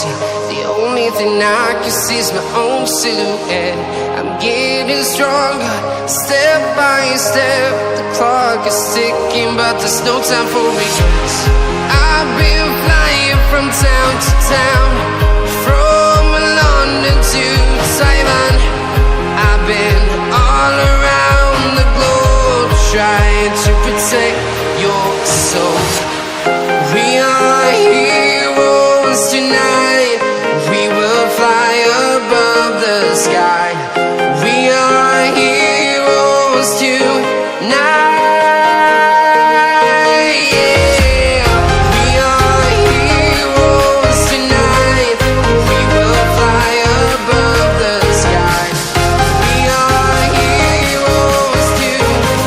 see. The only thing I can see is my own silhouette. I'm getting stronger, step by step. The clock is ticking, but there's no time for regrets. I've been flying from town to town, from London to Taiwan. I've been all around the globe, trying to protect your soul. We are heroes tonight. We will fly above the sky. We are heroes tonight. Yeah. We are heroes tonight. We will fly above the sky. We are heroes tonight.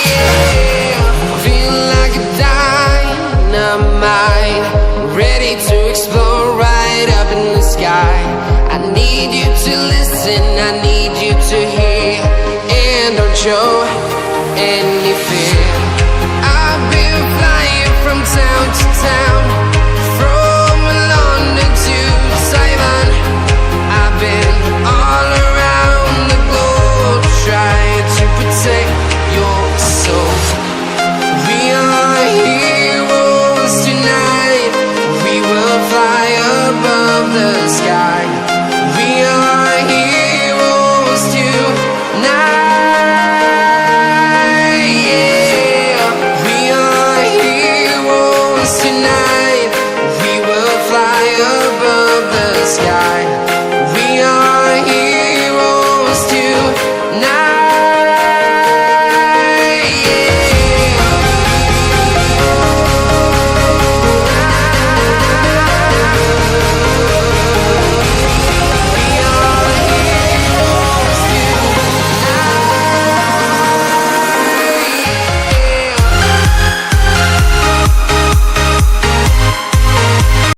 Yeah. Feel like a dynamite, ready to explode right up in the sky. I need you to listen, I